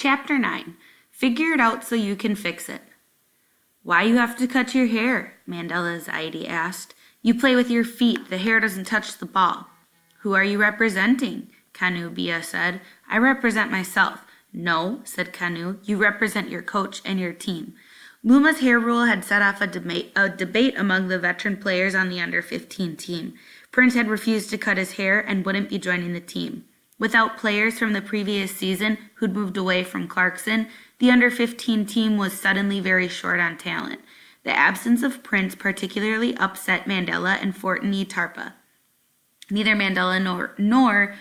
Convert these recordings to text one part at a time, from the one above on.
Chapter 9. Figure it out so you can fix it. Why you have to cut your hair? Mandela's Zaidi asked. You play with your feet. The hair doesn't touch the ball. Who are you representing? Kanu Bia said. I represent myself. No, said Kanu. You represent your coach and your team. Luma's hair rule had set off a debate among the veteran players on the under-15 team. Prince had refused to cut his hair and wouldn't be joining the team. Without players from the previous season who'd moved away from Clarkson, the under-15 team was suddenly very short on talent. The absence of Prince particularly upset Mandela and Enselein-Kr. Neither Mandela nor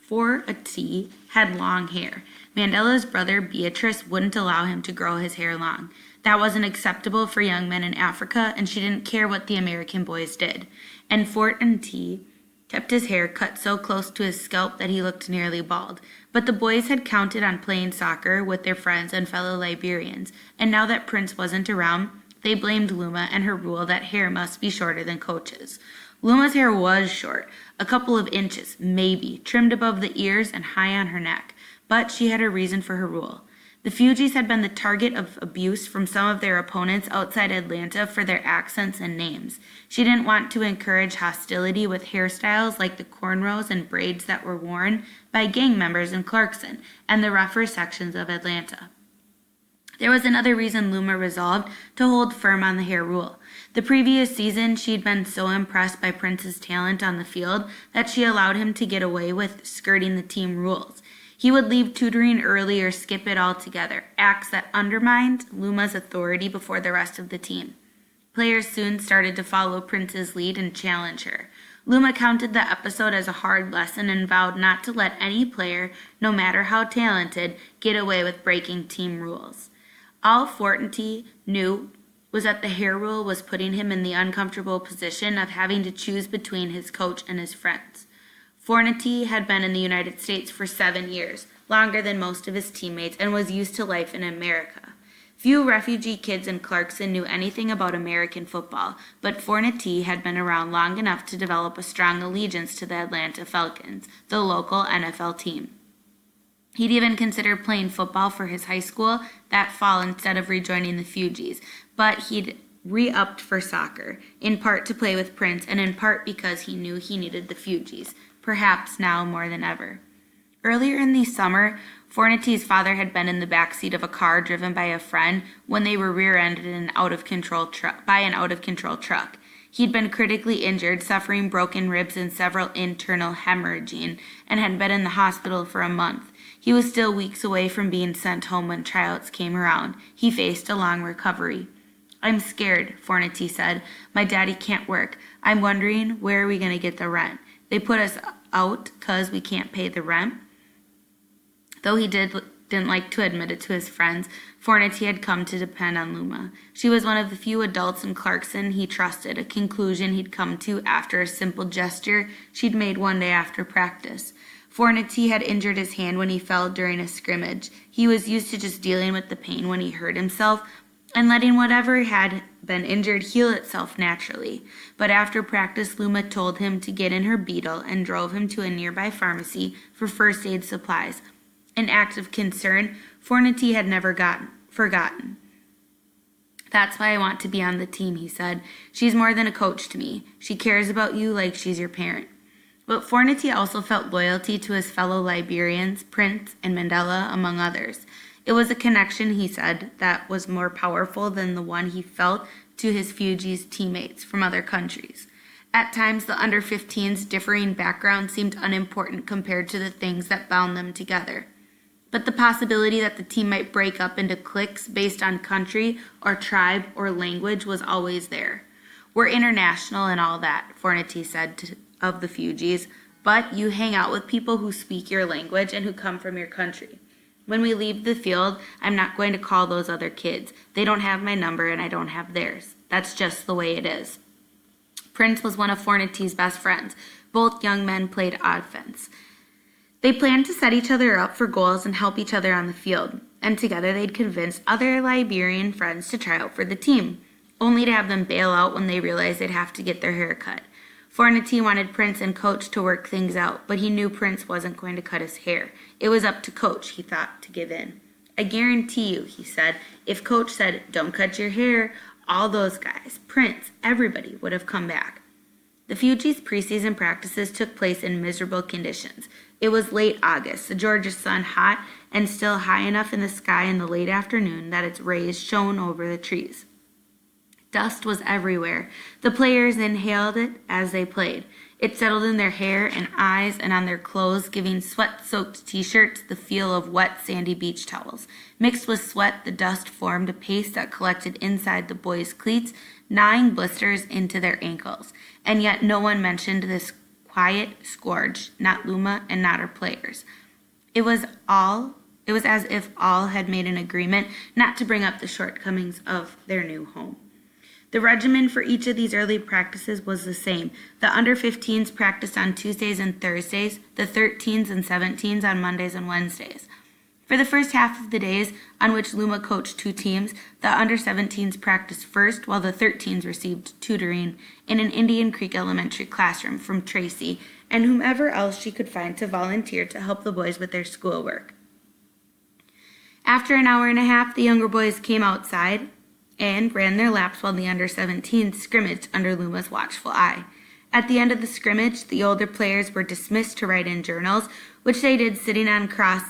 Fornati had long hair. Mandela's brother Beatrice wouldn't allow him to grow his hair long. That wasn't acceptable for young men in Africa, and she didn't care what the American boys did. And Fornati kept his hair cut so close to his scalp that he looked nearly bald. But the boys had counted on playing soccer with their friends and fellow Liberians, and now that Prince wasn't around, they blamed Luma and her rule that hair must be shorter than coaches. Luma's hair was short, a couple of inches, maybe, trimmed above the ears and high on her neck, but she had a reason for her rule. The Fugees had been the target of abuse from some of their opponents outside Atlanta for their accents and names. She didn't want to encourage hostility with hairstyles like the cornrows and braids that were worn by gang members in Clarkson and the rougher sections of Atlanta. There was another reason Luma resolved to hold firm on the hair rule. The previous season, she'd been so impressed by Prince's talent on the field that she allowed him to get away with skirting the team rules. He would leave tutoring early or skip it altogether, acts that undermined Luma's authority before the rest of the team. Players soon started to follow Prince's lead and challenge her. Luma counted the episode as a hard lesson and vowed not to let any player, no matter how talented, get away with breaking team rules. All Fornati knew was that the hair rule was putting him in the uncomfortable position of having to choose between his coach and his friends. Fornati had been in the United States for 7 years, longer than most of his teammates, and was used to life in America. Few refugee kids in Clarkson knew anything about American football, but Fornati had been around long enough to develop a strong allegiance to the Atlanta Falcons, the local NFL team. He'd even considered playing football for his high school that fall instead of rejoining the Fugees, but he'd re-upped for soccer, in part to play with Prince and in part because he knew he needed the Fugees, perhaps now more than ever. Earlier in the summer, Fornati's father had been in the backseat of a car driven by a friend when they were rear-ended by an out-of-control truck. He'd been critically injured, suffering broken ribs and several internal hemorrhaging, and had been in the hospital for a month. He was still weeks away from being sent home when tryouts came around. He faced a long recovery. I'm scared, Fornati said. My daddy can't work. I'm wondering, where are we going to get the rent? They put us out because we can't pay the rent. Though he didn't like to admit it to his friends, Fornati had come to depend on Luma. She was one of the few adults in Clarkson he trusted, a conclusion he'd come to after a simple gesture she'd made one day after practice. Fornati had injured his hand when he fell during a scrimmage. He was used to just dealing with the pain when he hurt himself and letting whatever had been injured heal itself naturally. But after practice, Luma told him to get in her Beetle and drove him to a nearby pharmacy for first aid supplies, an act of concern Fornati had never forgotten. That's why I want to be on the team, he said. She's more than a coach to me. She cares about you like she's your parent. But Fornati also felt loyalty to his fellow Liberians, Prince and Mandela, among others. It was a connection, he said, that was more powerful than the one he felt to his Fugees teammates from other countries. At times, the under-15's differing background seemed unimportant compared to the things that bound them together. But the possibility that the team might break up into cliques based on country or tribe or language was always there. We're international and all that, Fornati said of the Fugees, but you hang out with people who speak your language and who come from your country. When we leave the field, I'm not going to call those other kids. They don't have my number and I don't have theirs. That's just the way it is. Prince was one of Fornati's best friends. Both young men played offense. They planned to set each other up for goals and help each other on the field, and together they'd convince other Liberian friends to try out for the team, only to have them bail out when they realized they'd have to get their hair cut. Fornity wanted Prince and Coach to work things out, but he knew Prince wasn't going to cut his hair. It was up to Coach, he thought, to give in. I guarantee you, he said, if Coach said, don't cut your hair, all those guys, Prince, everybody would have come back. The Fugees' preseason practices took place in miserable conditions. It was late August, the Georgia sun hot and still high enough in the sky in the late afternoon that its rays shone over the trees. Dust was everywhere. The players inhaled it as they played. It settled in their hair and eyes and on their clothes, giving sweat-soaked t-shirts the feel of wet, sandy beach towels. Mixed with sweat, the dust formed a paste that collected inside the boys' cleats, gnawing blisters into their ankles. And yet no one mentioned this quiet scourge, not Luma and not her players. It was as if all had made an agreement not to bring up the shortcomings of their new home. The regimen for each of these early practices was the same. The under-15s practiced on Tuesdays and Thursdays, the 13s and 17s on Mondays and Wednesdays. For the first half of the days on which Luma coached two teams, the under-17s practiced first while the 13s received tutoring in an Indian Creek Elementary classroom from Tracy and whomever else she could find to volunteer to help the boys with their schoolwork. After an hour and a half, the younger boys came outside and ran their laps while the under-17s scrimmaged under Luma's watchful eye. At the end of the scrimmage, the older players were dismissed to write in journals, which they did sitting on cross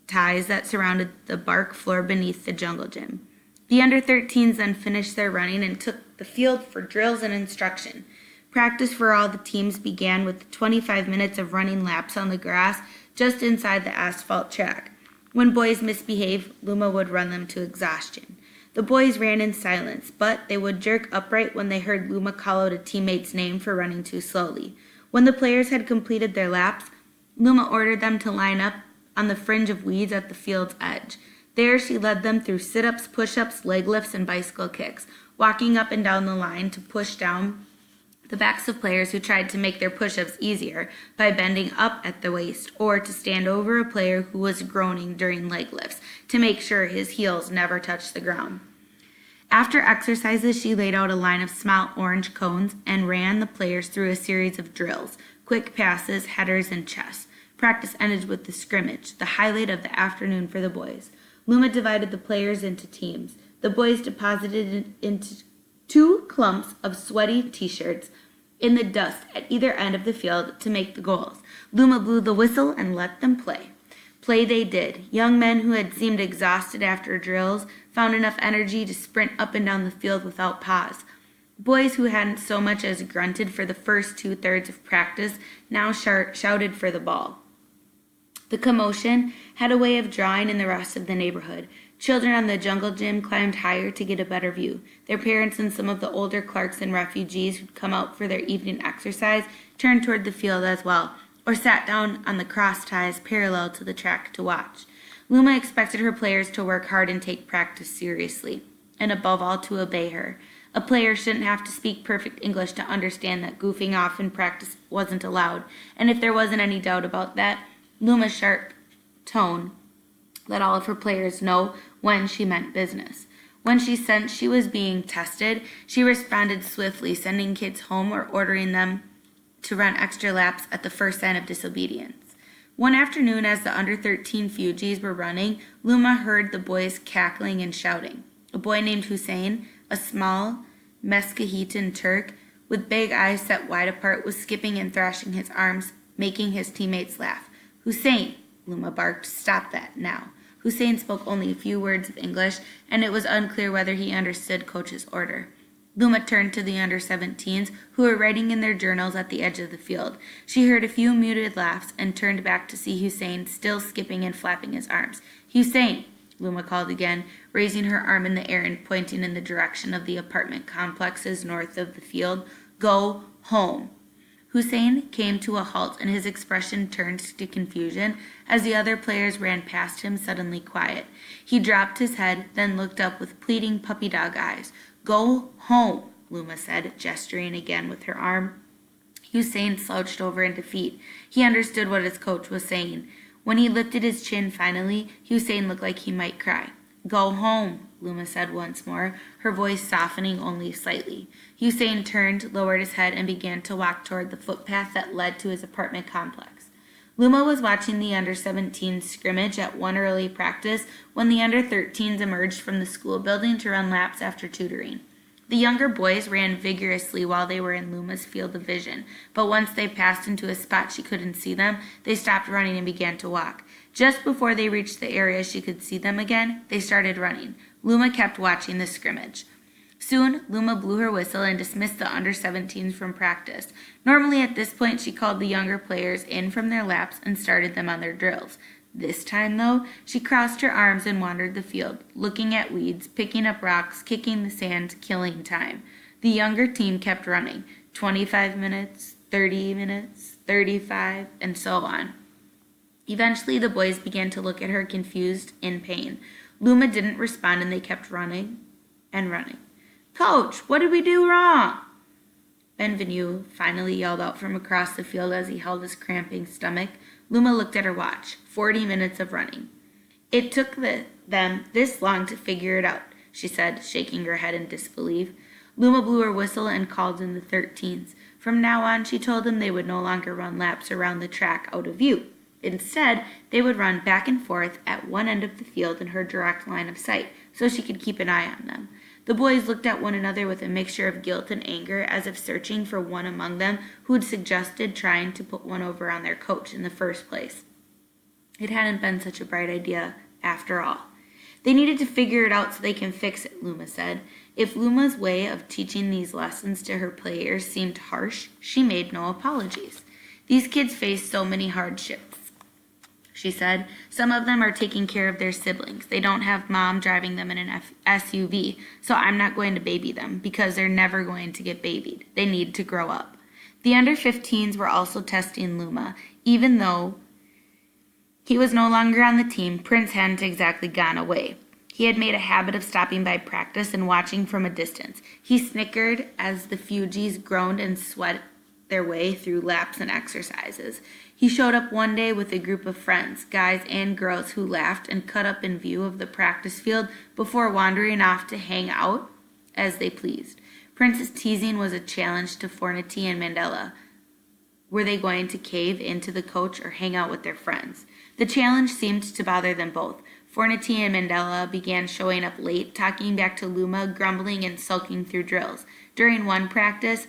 ties that surrounded the bark floor beneath the jungle gym. The under-13s then finished their running and took the field for drills and instruction. Practice for all the teams began with 25 minutes of running laps on the grass just inside the asphalt track. When boys misbehaved, Luma would run them to exhaustion. The boys ran in silence, but they would jerk upright when they heard Luma call out a teammate's name for running too slowly. When the players had completed their laps, Luma ordered them to line up on the fringe of weeds at the field's edge. There she led them through sit-ups, push-ups, leg lifts, and bicycle kicks, walking up and down the line to push down the backs of players who tried to make their push-ups easier by bending up at the waist, or to stand over a player who was groaning during leg lifts to make sure his heels never touched the ground. After exercises, she laid out a line of small orange cones and ran the players through a series of drills, quick passes, headers, and chess. Practice ended with the scrimmage, the highlight of the afternoon for the boys. Luma divided the players into teams. The boys deposited into two clumps of sweaty t-shirts in the dust at either end of the field to make the goals. Luma blew the whistle and let them play. Play they did. Young men who had seemed exhausted after drills found enough energy to sprint up and down the field without pause. Boys who hadn't so much as grunted for the first 2/3 of practice now shouted for the ball. The commotion had a way of drawing in the rest of the neighborhood. Children on the jungle gym climbed higher to get a better view. Their parents and some of the older Clarkson refugees who'd come out for their evening exercise turned toward the field as well, or sat down on the cross ties parallel to the track to watch. Luma expected her players to work hard and take practice seriously, and above all to obey her. A player shouldn't have to speak perfect English to understand that goofing off in practice wasn't allowed, and if there wasn't any doubt about that, Luma's sharp tone let all of her players know when she meant business. When she sensed she was being tested, she responded swiftly, sending kids home or ordering them to run extra laps at the first sign of disobedience. One afternoon, as the under-13 Fugees were running, Luma heard the boys cackling and shouting. A boy named Hussein, a small Mescahitan Turk with big eyes set wide apart, was skipping and thrashing his arms, making his teammates laugh. "Hussein," Luma barked, "stop that now." Hussein spoke only a few words of English, and it was unclear whether he understood Coach's order. Luma turned to the under-17s, who were writing in their journals at the edge of the field. She heard a few muted laughs and turned back to see Hussein still skipping and flapping his arms. "Hussein," Luma called again, raising her arm in the air and pointing in the direction of the apartment complexes north of the field. "Go home." Hussein came to a halt, and his expression turned to confusion as the other players ran past him, suddenly quiet. He dropped his head, then looked up with pleading puppy dog eyes. "Go home," Luma said, gesturing again with her arm. Hussein slouched over in defeat. He understood what his coach was saying. When he lifted his chin finally, Hussein looked like he might cry. Go home, Luma said once more, her voice softening only slightly. Hussein turned, lowered his head, and began to walk toward the footpath that led to his apartment complex. Luma was watching the under-17s scrimmage at one early practice when the under-13s emerged from the school building to run laps after tutoring. The younger boys ran vigorously while they were in Luma's field of vision, but once they passed into a spot she couldn't see them, they stopped running and began to walk. Just before they reached the area she could see them again, they started running. Luma kept watching the scrimmage. Soon, Luma blew her whistle and dismissed the under-17s from practice. Normally at this point, she called the younger players in from their laps and started them on their drills. This time, though, she crossed her arms and wandered the field, looking at weeds, picking up rocks, kicking the sand, killing time. The younger team kept running, 25 minutes, 30 minutes, 35, and so on. Eventually, the boys began to look at her confused, in pain. Luma didn't respond, and they kept running and running. "Coach, what did we do wrong?" Benvenu finally yelled out from across the field as he held his cramping stomach. Luma looked at her watch. 40 minutes of running. "It took them this long to figure it out," she said, shaking her head in disbelief. Luma blew her whistle and called in the 13s. From now on, she told them they would no longer run laps around the track out of view. Instead, they would run back and forth at one end of the field in her direct line of sight, so she could keep an eye on them. The boys looked at one another with a mixture of guilt and anger, as if searching for one among them who had suggested trying to put one over on their coach in the first place. It hadn't been such a bright idea after all. "They needed to figure it out so they can fix it," Luma said. If Luma's way of teaching these lessons to her players seemed harsh, she made no apologies. "These kids face so many hardships," she said. "Some of them are taking care of their siblings. They don't have mom driving them in an SUV, so I'm not going to baby them because they're never going to get babied. They need to grow up." The under-15s were also testing Luma. Even though he was no longer on the team, Prince hadn't exactly gone away. He had made a habit of stopping by practice and watching from a distance. He snickered as the Fugees groaned and sweat their way through laps and exercises. He showed up one day with a group of friends, guys and girls, who laughed and cut up in view of the practice field before wandering off to hang out as they pleased. Prince's teasing was a challenge to Fornity and Mandela. Were they going to cave into the coach or hang out with their friends? The challenge seemed to bother them both. Fornity and Mandela began showing up late, talking back to Luma, grumbling and sulking through drills. During one practice,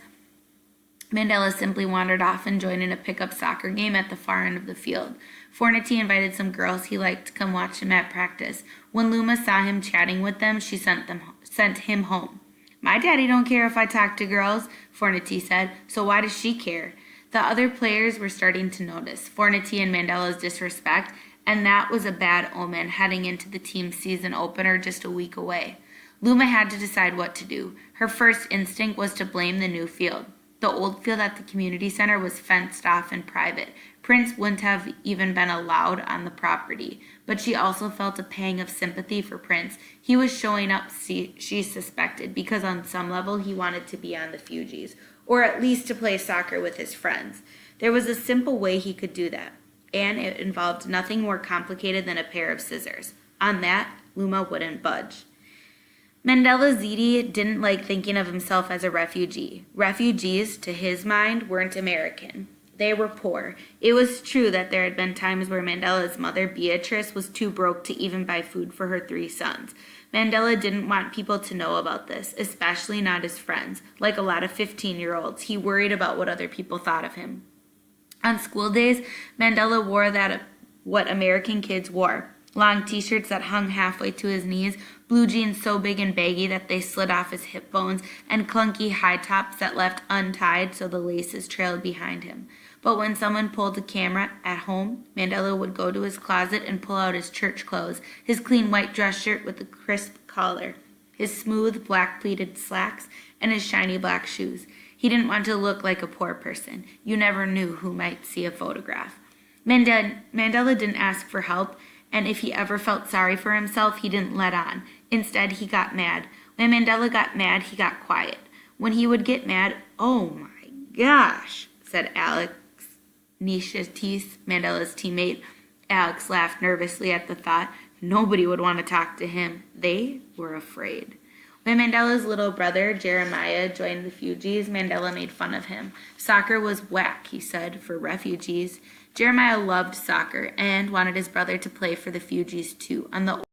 Mandela simply wandered off and joined in a pickup soccer game at the far end of the field. Fornity invited some girls he liked to come watch him at practice. When Luma saw him chatting with them, she sent him home. "My daddy don't care if I talk to girls," Fornity said, "so why does she care?" The other players were starting to notice Fornity and Mandela's disrespect, and that was a bad omen heading into the team's season opener just a week away. Luma had to decide what to do. Her first instinct was to blame the new field. The old field at the community center was fenced off and private. Prince wouldn't have even been allowed on the property, but she also felt a pang of sympathy for Prince. He was showing up, she suspected, because on some level he wanted to be on the Fugees, or at least to play soccer with his friends. There was a simple way he could do that, and it involved nothing more complicated than a pair of scissors. On that, Luma wouldn't budge. Mandela Ziti didn't like thinking of himself as a refugee. Refugees, to his mind, weren't American. They were poor. It was true that there had been times where Mandela's mother, Beatrice, was too broke to even buy food for her 3 sons. Mandela didn't want people to know about this, especially not his friends. Like a lot of 15-year-olds, he worried about what other people thought of him. On school days, Mandela wore what American kids wore. Long t-shirts that hung halfway to his knees, blue jeans so big and baggy that they slid off his hip bones, and clunky high tops that left untied so the laces trailed behind him. But when someone pulled the camera at home, Mandela would go to his closet and pull out his church clothes, his clean white dress shirt with a crisp collar, his smooth black pleated slacks, and his shiny black shoes. He didn't want to look like a poor person. You never knew who might see a photograph. Mandela didn't ask for help, and if he ever felt sorry for himself, he didn't let on. Instead, he got mad. When Mandela got mad, he got quiet. When he would get mad, "Oh my gosh," said Alex Nishatis, Mandela's teammate. Alex laughed nervously at the thought. Nobody would want to talk to him. They were afraid. When Mandela's little brother, Jeremiah, joined the Fugees, Mandela made fun of him. Soccer was whack, he said, for refugees. Jeremiah loved soccer and wanted his brother to play for the Fugees too. On the